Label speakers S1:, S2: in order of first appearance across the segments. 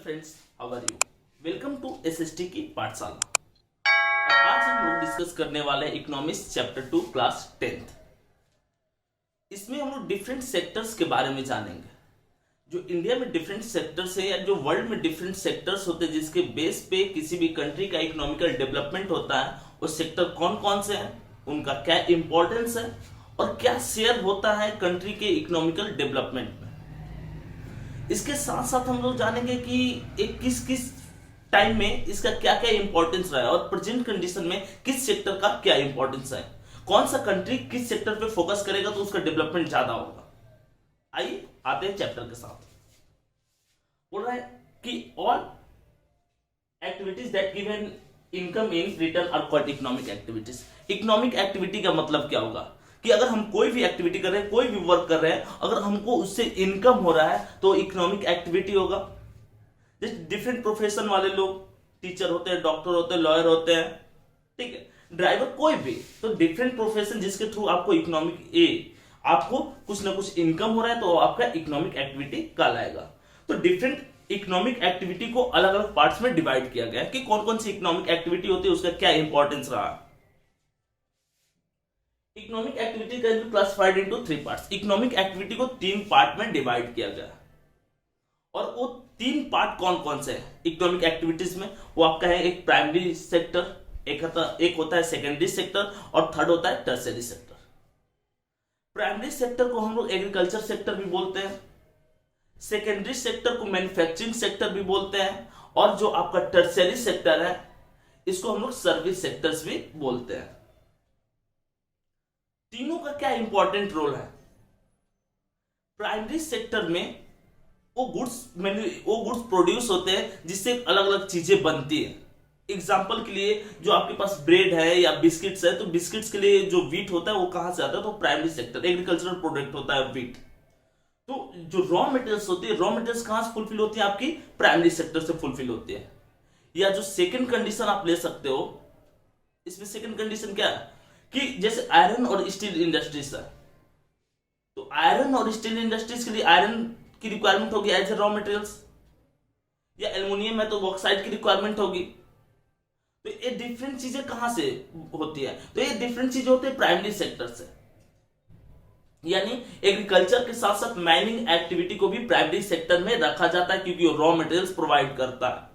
S1: Friends, how are you? Welcome to SST की पाठशाला। आज हम लोग डिस्कस करने वाले हैं इकोनॉमिक्स चैप्टर 2 क्लास 10th। इसमें हम लोग डिफरेंट सेक्टर्स के बारे में जानेंगे। जो इंडिया में डिफरेंट सेक्टर्स है या जो वर्ल्ड में डिफरेंट सेक्टर्स होते हैं जिसके बेस पे किसी भी कंट्री का इकोनॉमिकल डेवलपमेंट होता है, वो सेक्टर कौन कौन से हैं, उनका क्या इंपॉर्टेंस है और क्या शेयर होता है कंट्री के इकोनॉमिकल डेवलपमेंट में। इसके साथ साथ हम लोग जानेंगे कि एक किस किस टाइम में इसका क्या क्या इंपॉर्टेंस रहा है और प्रेजेंट कंडीशन में किस सेक्टर का क्या इंपॉर्टेंस है, कौन सा कंट्री किस सेक्टर पे फोकस करेगा तो उसका डेवलपमेंट ज्यादा होगा। आइए आते हैं चैप्टर के साथ। बोल रहा है कि all activities that give an income in return are called economic activities. Economic activity का मतलब क्या होगा कि अगर हम कोई भी एक्टिविटी कर रहे हैं, कोई भी वर्क कर रहे हैं, अगर हमको उससे इनकम हो रहा है तो इकोनॉमिक एक्टिविटी होगा। जैसे डिफरेंट प्रोफेशन वाले लोग, टीचर होते हैं, डॉक्टर होते हैं, लॉयर होते हैं, ठीक है, ड्राइवर, कोई भी, तो डिफरेंट प्रोफेशन जिसके थ्रू आपको आपको कुछ ना कुछ इनकम हो रहा है तो आपका इकोनॉमिक एक्टिविटी कहलाएगा। तो डिफरेंट इकोनॉमिक एक्टिविटी को अलग अलग पार्ट्स में डिवाइड किया गया है कि कौन कौन सी इकोनॉमिक एक्टिविटी होती है, उसका क्या इंपॉर्टेंस रहा। Economic activity can be classified into 3 parts. Economic activity को 3 पार्ट में डिवाइड किया गया और वो 3 पार्ट कौन कौन से हैं इकोनॉमिक एक्टिविटीज में, वो आपका है एक प्राइमरी सेक्टर, एक होता है सेकेंडरी सेक्टर और थर्ड होता है टर्शियरी सेक्टर। प्राइमरी सेक्टर को हम लोग एग्रीकल्चर सेक्टर भी बोलते हैं, सेकेंडरी सेक्टर को मैन्युफैक्चरिंग सेक्टर भी बोलते हैं और जो आपका टर्शियरी सेक्टर है इसको हम लोग सर्विस सेक्टर्स भी बोलते हैं। तीनों का क्या इंपॉर्टेंट रोल है। प्राइमरी सेक्टर में वो गुड्स प्रोड्यूस होते हैं जिससे अलग अलग चीजें बनती है। एग्जाम्पल के लिए जो आपके पास ब्रेड है या बिस्किट्स है, तो बिस्किट्स के लिए जो व्हीट होता है वो कहां से आता है, तो प्राइमरी सेक्टर, एग्रीकल्चरल प्रोडक्ट होता है व्हीट। तो जो रॉ मटेरियल्स होती है, रॉ मटेरियल्स कहां से फुलफिल होती है, आपकी प्राइमरी सेक्टर से फुलफिल होती है। या जो सेकेंड कंडीशन आप ले सकते हो, इसमें सेकेंड कंडीशन क्या है कि जैसे आयरन और स्टील इंडस्ट्रीज है, तो आयरन और स्टील इंडस्ट्रीज के लिए आयरन की रिक्वायरमेंट होगी एज ए रॉ मटेरियल्स, या एल्युमिनियम है तो बॉक्साइट की रिक्वायरमेंट होगी। तो ये डिफरेंट चीजें कहां से होती है, तो ये डिफरेंट चीजें होती है प्राइमरी सेक्टर से। यानी एग्रीकल्चर के साथ साथ माइनिंग एक्टिविटी को भी प्राइमरी सेक्टर में रखा जाता है क्योंकि वो रॉ मटेरियल्स प्रोवाइड करता है।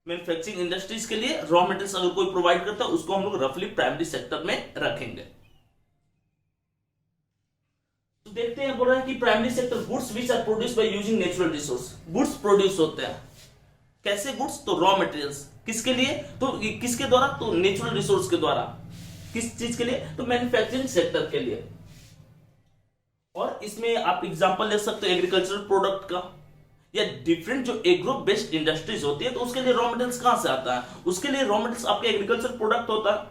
S1: मैन्युफैक्चरिंग इंडस्ट्रीज के लिए रॉ मटेरियल्स अगर कोई प्रोवाइड करता है उसको हम लोग रफली प्राइमरी सेक्टर में रखेंगे। तो देखते हैं, बोल रहा है कि primary sector goods which are produced by using natural resource. Goods produce होते हैं, कैसे गुड्स, तो रॉ मटेरियल्स, किसके लिए, तो किसके द्वारा, तो नेचुरल रिसोर्स के द्वारा। किस चीज के लिए, तो मैन्युफैक्चरिंग सेक्टर के लिए। और इसमें आप एग्जांपल ले सकते हो एग्रीकल्चरल प्रोडक्ट का, या डिफरेंट जो एग्रो बेस्ड इंडस्ट्रीज होती है तो उसके लिए रॉ मटेरियल्स कहां से आता है, उसके लिए रॉ मटेरियल्स आपके एग्रीकल्चर प्रोडक्ट होता है।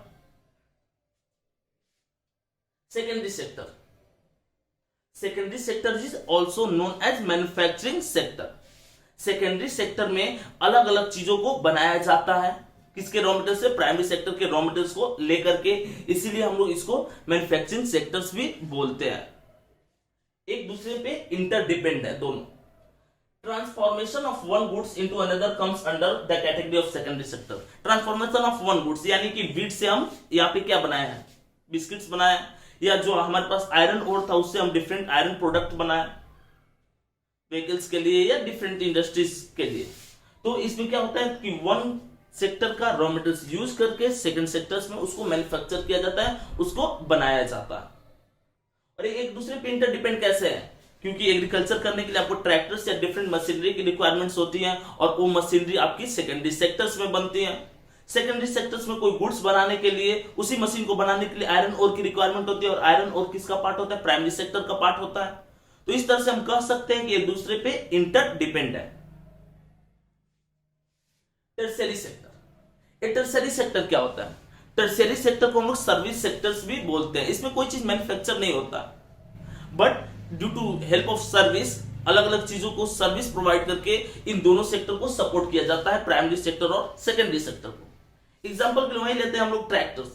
S1: Secondary sector, secondary sector is also known as manufacturing sector. Secondary sector में अलग अलग चीजों को बनाया जाता है, किसके रॉ मटेरियल से, प्राइमरी सेक्टर के रॉ मटेरियल्स को लेकर के, इसीलिए हम लोग इसको मैन्युफैक्चरिंग सेक्टर्स भी बोलते हैं। एक दूसरे पे इंटरडिपेंड है दोनों। Transformation of one goods into another comes under the category of secondary sector. Transformation of one goods यानी कि व्हीट से हम यहाँ पे क्या बनाया है, बिस्किट्स बनाया, या जो हमारे पास आयरन ओर था उससे हम डिफरेंट आयरन प्रोडक्ट बनाया व्हीकल्स के लिए या डिफरेंट इंडस्ट्रीज के लिए। तो इसमें क्या होता है कि वन सेक्टर का रॉ मटेरियल्स यूज करके सेकंड सेक्टर्स में उसको मैन्युफैक्चर किया जाता है, उसको बनाया जाता है। और एक दूसरे पे इंटरडिपेंड कैसे है, क्योंकि एग्रीकल्चर करने के लिए आपको ट्रैक्टर्स या डिफरेंट मशीनरी की रिक्वायरमेंट्स होती हैं और वो मशीनरी आपकी सेकेंडरी सेक्टर्स में बनती है। सेकेंडरी सेक्टर्स में कोई गुड्स बनाने के लिए, उसी मशीन को बनाने के लिए आयरन ओर की रिक्वायरमेंट होती है और आयरन ओर किसका पार्ट होता है, प्राइमरी सेक्टर का पार्ट होता है। तो इस तरह से हम कह सकते हैं कि एक दूसरे पे इंटरडिपेंड है। टर्शियरी सेक्टर, टर्शियरी सेक्टर क्या होता है, टर्शियरी सेक्टर को हम लोग सर्विस सेक्टर्स भी बोलते हैं। इसमें कोई चीज मैन्युफैक्चर नहीं होता, but due to help of service अलग अलग चीजों को सर्विस प्रोवाइड करके इन दोनों सेक्टर को सपोर्ट किया जाता है, प्राइमरी सेक्टर और सेकेंडरी सेक्टर को। एग्जांपल के लिए वही लेते हैं हम लोग ट्रैक्टर्स,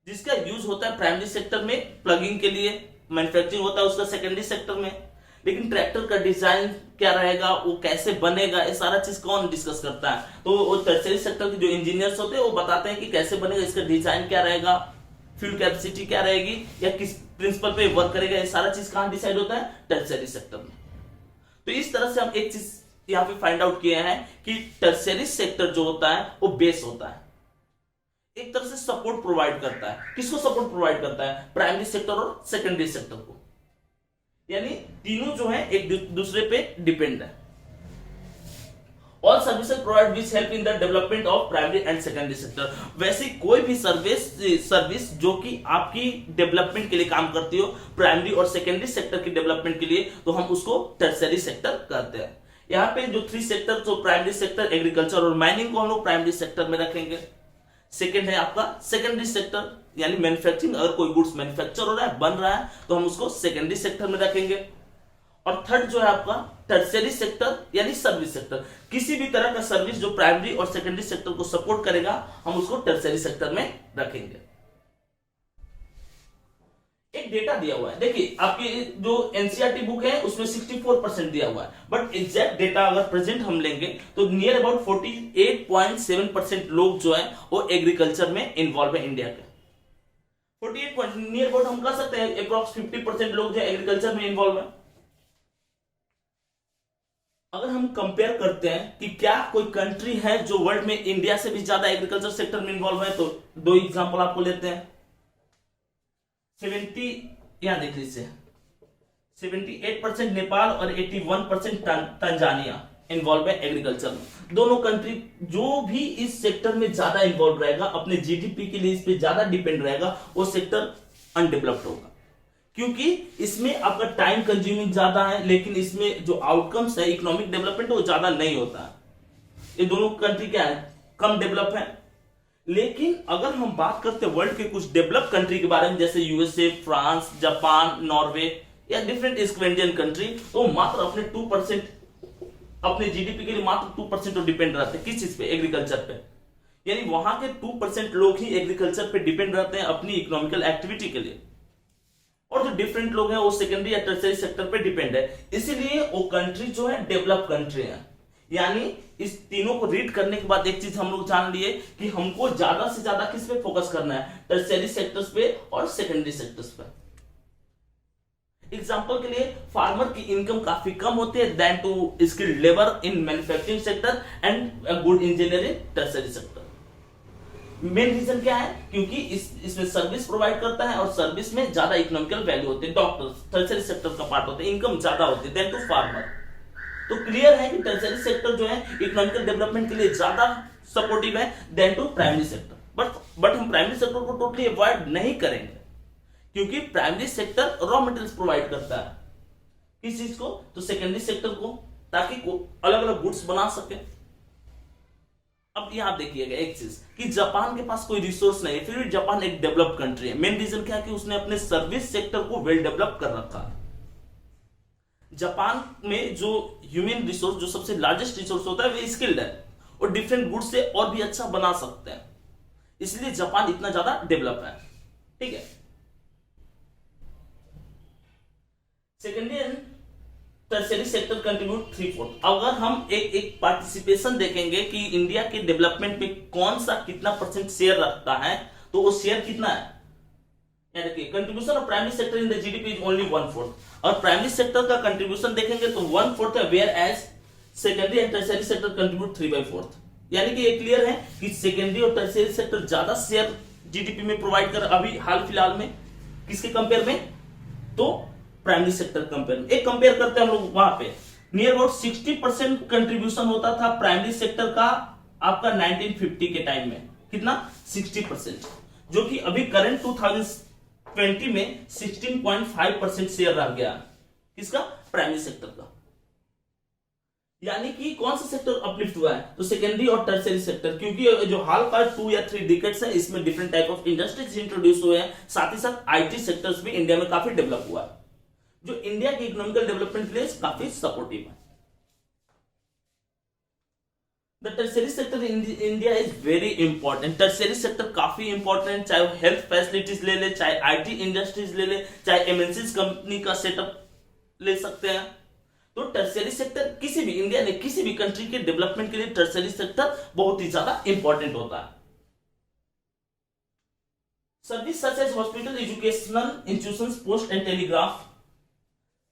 S1: जिसका यूज होता है प्राइमरी सेक्टर में प्लगिंग के लिए, मैन्युफैक्चरिंग होता है उसका सेकेंडरी सेक्टर में। लेकिन ट्रैक्टर का डिजाइन क्या रहेगा, वो कैसे बनेगा, ये सारा चीज कौन डिस्कस करता है? तो वो टर्शियरी सेक्टर के जो इंजीनियर्स होते हैं वो बताते हैं कि कैसे बनेगा, इसका डिजाइन क्या रहेगा, फ्यूल कैपेसिटी क्या रहेगी, या किस प्रिंसिपल पे वर्क करेगा, ये सारा चीज कहां डिसाइड होता है? टर्शियरी सेक्टर में। तो इस तरह से हम एक चीज यहां पे फाइंड आउट किए हैं कि टर्शियरी सेक्टर जो होता है वो बेस होता है, एक तरह से सपोर्ट प्रोवाइड करता है। किसको सपोर्ट प्रोवाइड करता है? प्राइमरी सेक्टर और सेकेंडरी सेक्टर को, यानी तीनों जो है एक दूसरे पे डिपेंड है। All services provide which help in the development of primary and secondary sector. वैसे कोई भी सर्विस जो कि आपकी डेवलपमेंट के लिए काम करती हो, प्राइमरी और सेकेंडरी सेक्टर की डेवलपमेंट के लिए, तो हम उसको टर्शियरी सेक्टर कहते हैं। यहाँ पे जो 3 सेक्टर, जो प्राइमरी सेक्टर, एग्रीकल्चर और माइनिंग को हम लोग प्राइमरी सेक्टर में रखेंगे। सेकेंड है आपका सेकेंडरी सेक्टर, यानी मैन्युफैक्चरिंग, अगर कोई गुड्स मैन्युफैक्चर हो रहा है, बन रहा है, तो हम उसको सेकेंडरी सेक्टर में रखेंगे। और थर्ड जो है आपका टर्शियरी सेक्टर, यानी सर्विस सेक्टर। किसी भी तरह का सर्विस जो प्राइमरी और सेकेंडरी सेक्टर को सपोर्ट करेगा, हम उसको टर्शियरी सेक्टर में रखेंगे। एक डेटा दिया हुआ है, देखिए आपकी जो एनसीईआरटी बुक है उसमें 64% दिया हुआ है, बट एग्जैक्ट डेटा अगर प्रेजेंट हम लेंगे तो नियर अबाउट 48.7% लोग जो है वो एग्रीकल्चर में इन्वॉल्व है इंडिया के। 48 नियर अबाउट हम कह सकते हैं अप्रॉक्स 50% लोग जो एग्रीकल्चर में इन्वॉल्व है। अगर हम कंपेयर करते हैं कि क्या कोई कंट्री है जो वर्ल्ड में इंडिया से भी ज्यादा एग्रीकल्चर सेक्टर में इन्वॉल्व है, तो 2 एग्जांपल आपको लेते हैं। यहां देख लीजिए, 78% नेपाल और 81% तंजानिया इन्वॉल्व है एग्रीकल्चर में। दोनों कंट्री जो भी इस सेक्टर में ज्यादा इन्वॉल्व रहेगा, अपने जीडीपी के लिए इस पे ज्यादा डिपेंड रहेगा, वो सेक्टर अनडेवलप्ड होगा, क्योंकि इसमें आपका टाइम कंज्यूमिंग ज्यादा है, लेकिन इसमें जो आउटकम्स है, इकोनॉमिक डेवलपमेंट, वो ज्यादा नहीं होता है। ये दोनों कंट्री क्या है? कम डेवलप है। लेकिन अगर हम बात करते हैं वर्ल्ड के कुछ डेवलप कंट्री के बारे में, जैसे यूएसए, फ्रांस, जापान, नॉर्वे या डिफरेंट स्कैंडिनेवियन कंट्री, तो मात्र अपने 2% अपने जीडीपी के लिए मात्र 2% डिपेंड रहते हैं। किस चीज पे? एग्रीकल्चर पे। यानी वहां के 2% लोग ही एग्रीकल्चर पे डिपेंड रहते हैं अपनी इकोनॉमिकल एक्टिविटी के लिए, और जो डिफरेंट लोग हैं वो सेकेंडरी या टर्शियरी सेक्टर पे डिपेंड है। इसीलिए वो कंट्री जो है डेवलप कंट्री है। यानी इस तीनों को रीड करने के बाद एक चीज हम लोग जान लिए कि हमको ज्यादा से ज्यादा किस पे फोकस करना है? टर्शियरी सेक्टर्स पे और सेकेंडरी सेक्टर्स पे। एग्जांपल के लिए, फार्मर की इनकम काफी कम होती है then to skilled labour in manufacturing sector and good engineer in tertiary sector. Main reason क्या है? क्योंकि इसमें सर्विस प्रोवाइड करता है और सर्विस में ज्यादा इकोनॉमिकल वैल्यू होती है। डॉक्टर्स टर्शियरी सेक्टर का पार्ट होते हैं, इनकम ज्यादा होती है देन टू फार्मर। तो क्लियर है कि टर्शियरी सेक्टर जो है इकोनॉमिकल डेवलपमेंट के लिए ज्यादा सपोर्टिव है then to primary sector. But हम प्राइमरी सेक्टर को टोटली अवॉइड नहीं करेंगे, क्योंकि primary sector raw materials provide करता है। किस चीज को? तो सेकेंडरी सेक्टर को, ताकि अलग अलग गुड्स बना सके। अब यहां देखिएगा एक चीज कि जापान के पास कोई रिसोर्स नहीं है, फिर भी जापान एक डेवलप कंट्री है। मेन रीजन क्या है? कि उसने अपने सर्विस सेक्टर को वेल डेवलप कर रखा है। जापान में जो ह्यूमन रिसोर्स, जो सबसे लार्जेस्ट रिसोर्स होता है, वो स्किल्ड है और डिफरेंट गुड्स से और भी अच्छा बना सकते हैं, इसलिए जापान इतना ज्यादा डेवलप है। ठीक है। Secondary and tertiary sector contribute 3/4। अगर हम एक पार्टिसिपेशन देखेंगे कि इंडिया के डेवलपमेंट में कौन सा कितना परसेंट शेयर रखता है, तो वो शेयर कितना है? देखिए, contribution of primary sector in the GDP is only 1/4, और प्राइमरी सेक्टर का कंट्रीब्यूशन देखेंगे तो 1/4 है, whereas secondary and tertiary sector contribute 3/4। यानी कि ये क्लियर है कि सेकेंडरी और टर्शियरी सेक्टर ज्यादा शेयर जीडीपी में प्रोवाइड कर अभी हाल फिलहाल में, किसके कंपेयर में? तो प्राइमरी सेक्टर कंपेयर में। एक कंपेयर करते हैं हम लोग, वहां पे नियर अबाउट 60% कंट्रीब्यूशन होता था प्राइमरी सेक्टर का आपका 1950 के टाइम में। कितना? 60%, जो कि अभी करंट 2020 में 16.5% शेयर रह गया। किसका? प्राइमरी सेक्टर का। यानी कि कौन सा सेक्टर अपलिफ्ट हुआ है? तो सेकेंडरी और टर्शियरी सेक्टर, क्योंकि जो हाल का 2 या 3 डिकेड्स है, इसमें different type of industries introduce हुए हैं, साथ ही साथ आईटी सेक्टर्स भी इंडिया में काफी डेवलप हुआ है, जो इंडिया के इकोनॉमिकल डेवलपमेंट के लिए काफी सपोर्टिव है। The tertiary sector in India is very important. Tertiary sector काफी इंपॉर्टेंट, चाहे वो हेल्थ फैसिलिटीज ले ले, चाहे आईटी इंडस्ट्रीज ले ले, चाहे एमएनसीज कंपनी का सेटअप ले सकते हैं। तो टर्शियरी सेक्टर किसी भी इंडिया ने किसी भी कंट्री के डेवलपमेंट के लिए टर्शियरी सेक्टर बहुत ही ज्यादा इंपॉर्टेंट होता है। Service such as hospital, educational institutions, post and telegraph,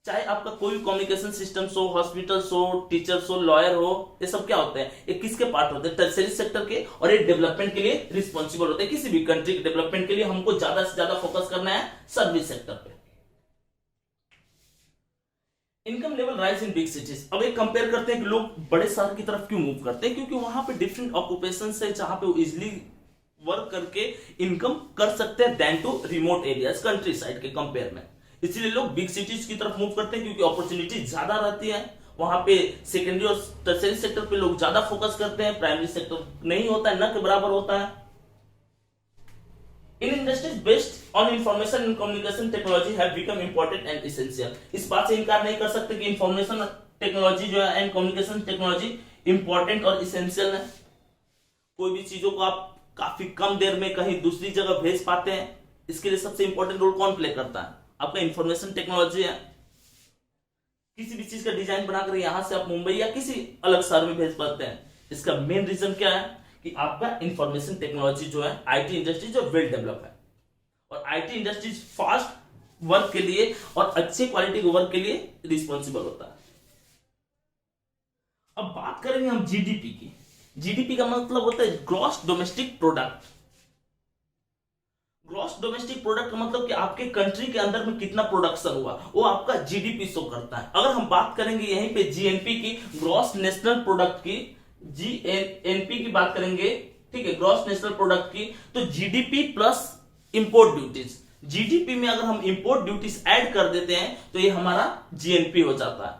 S1: चाहे आपका कोई भी कम्युनिकेशन सिस्टम हो, हॉस्पिटल्स हो, टीचर्स हो, लॉयर हो, ये सब क्या होते हैं, ये किसके पार्ट होते हैं, टर्शियरी सेक्टर के, और ये डेवलपमेंट के लिए रिस्पॉन्सिबल होते हैं। किसी भी कंट्री के डेवलपमेंट के लिए हमको ज्यादा से ज्यादा फोकस करना है सर्विस सेक्टर पे। Income level rise in big cities. अब एक कंपेयर करते हैं कि लोग बड़े शहर की तरफ क्यों मूव करते हैं, क्योंकि वहां पे डिफरेंट ऑक्यूपेशन है जहां पे वो इजिली वर्क करके इनकम कर सकते हैं then to remote areas, countryside के कंपेयर में। इसलिए लोग बिग सिटीज की तरफ मूव करते हैं क्योंकि अपॉर्चुनिटी ज्यादा रहती है वहां पे। सेकेंडरी और टर्शियरी सेक्टर पे लोग ज्यादा फोकस करते हैं, प्राइमरी सेक्टर नहीं होता है, न के बराबर होता है। In industries based on information and communication technology have become important and essential. इस बात से इनकार नहीं कर सकते कि इंफॉर्मेशन टेक्नोलॉजी जो है एंड कम्युनिकेशन टेक्नोलॉजी इंपॉर्टेंट और एसेंशियल है। कोई भी चीजों को आप काफी कम देर में कहीं दूसरी जगह भेज पाते हैं, इसके लिए सबसे इंपॉर्टेंट रोल कौन प्ले करता है, आपका इंफॉर्मेशन टेक्नोलॉजी है। किसी भी चीज का डिजाइन बनाकर यहां से आप मुंबई या किसी अलग शहर में भेज पाते हैं, इसका मेन रीजन क्या है कि आपका इंफॉर्मेशन टेक्नोलॉजी जो है, आईटी इंडस्ट्री जो वेल डेवलप है, और आईटी इंडस्ट्री फास्ट वर्क के लिए और अच्छे क्वालिटी के वर्क के लिए रिस्पॉन्सिबल होता है। अब बात करेंगे हम जीडीपी की। जीडीपी का मतलब होता है gross domestic product. Gross domestic product का मतलब कि आपके कंट्री के अंदर में कितना प्रोडक्शन हुआ, वो आपका जीडीपी शो करता है। अगर हम बात करेंगे यहीं पे जीएनपी की, ग्रॉस नेशनल प्रोडक्ट की, जीएनपी की बात करेंगे, ठीक है, ग्रॉस नेशनल प्रोडक्ट की, तो GDP plus import duties. GDP में अगर हम इंपोर्ट ड्यूटीज ऐड कर देते हैं तो ये हमारा जीएनपी हो जाता है।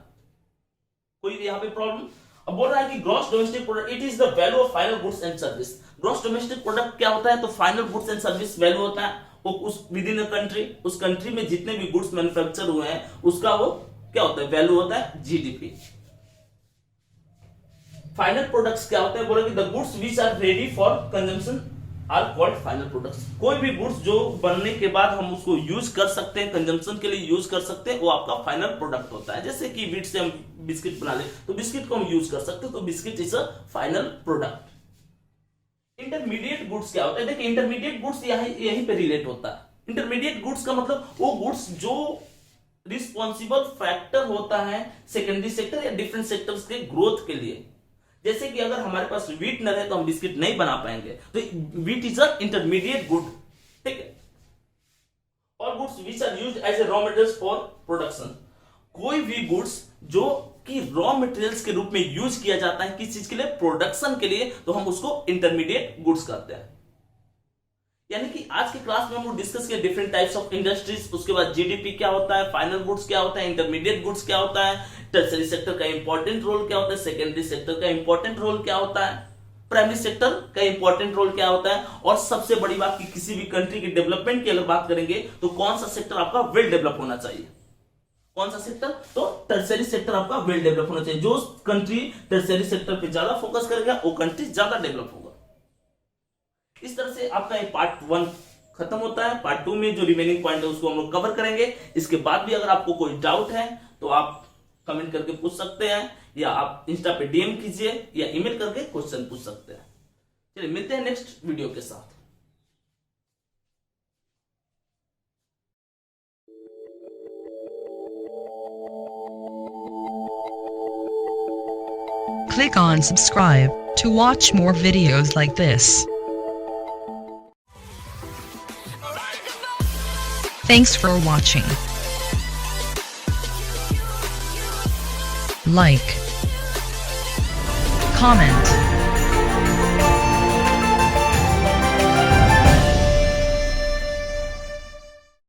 S1: कोई यहां पे प्रॉब्लम? अब बोल रहा है कि gross domestic product it is the value of final goods and service. Gross domestic product क्या होता है, तो final goods and service value होता है वो उस विद इन अ कंट्री, उस कंट्री में जितने भी गुड्स मैन्युफैक्चर हुए हैं उसका वो क्या होता है, वैल्यू होता है जीडीपी। फाइनल प्रोडक्ट्स क्या होते हैं, बोले कि the goods which are ready for consumption are called final products. कोई भी गुड्स जो बनने के बाद हम उसको यूज कर सकते हैं, कंजम्पशन के लिए यूज कर सकते हैं, वो आपका फाइनल प्रोडक्ट होता है। जैसे कि व्हीट से हम बिस्किट बना ले तो बिस्किट को हम यूज कर सकते हैं, तो biscuit is a final product. Intermediate goods क्या होता है, देखिए इंटरमीडिएट गुड्स यहीं पे रिलेट होता है। इंटरमीडिएट गुड्स का मतलब वो गुड्स जो रिस्पॉन्सिबल फैक्टर होता है सेकेंडरी सेक्टर या डिफरेंट सेक्टर्स के ग्रोथ के लिए। जैसे कि अगर हमारे पास व्हीट न रहे तो हम बिस्किट नहीं बना पाएंगे, तो wheat is a intermediate good, ठीक है। और goods which are used as a raw materials for production. कोई भी गुड्स जो कि रॉ मटेरियल्स के रूप में यूज किया जाता है किस चीज के लिए, प्रोडक्शन के लिए, तो हम उसको इंटरमीडिएट गुड्स कहते हैं। यानी कि आज के क्लास में हम लोग डिस्कस किया डिफरेंट टाइप्स ऑफ इंडस्ट्रीज, उसके बाद जीडीपी क्या होता है, फाइनल गुड्स क्या होता है, इंटरमीडिएट गुड्स क्या होता है, टर्शियरी सेक्टर का इंपॉर्टेंट रोल क्या होता है, सेकेंडरी सेक्टर का इंपॉर्टेंट रोल क्या होता है, प्राइमरी सेक्टर का इंपॉर्टेंट रोल क्या होता है, और सबसे बड़ी बात कि किसी भी कंट्री की डेवलपमेंट की अगर बात करेंगे तो कौन सा सेक्टर आपका वेल डेवलप होना चाहिए, कौन सा सेक्टर, तो टर्शियरी सेक्टर आपका वेल डेवलप होना चाहिए। जो कंट्री टर्शियरी सेक्टर पे ज्यादा फोकस करेगा वो कंट्री ज्यादा डेवलप होगा। इस तरह से आपका ये पार्ट 1 खत्म होता है। पार्ट 2 में जो रिमेनिंग पॉइंट है उसको हम लोग कवर करेंगे। इसके बाद भी अगर आपको कोई डाउट है तो आप कमेंट करके पूछ सकते हैं, या आप इंस्टा पे डीएम कीजिए या ईमेल करके क्वेश्चन पूछ सकते हैं। चलिए मिलते हैं नेक्स्ट वीडियो के साथ।
S2: Click on subscribe to watch more videos like this. Thanks for watching. Like, comment,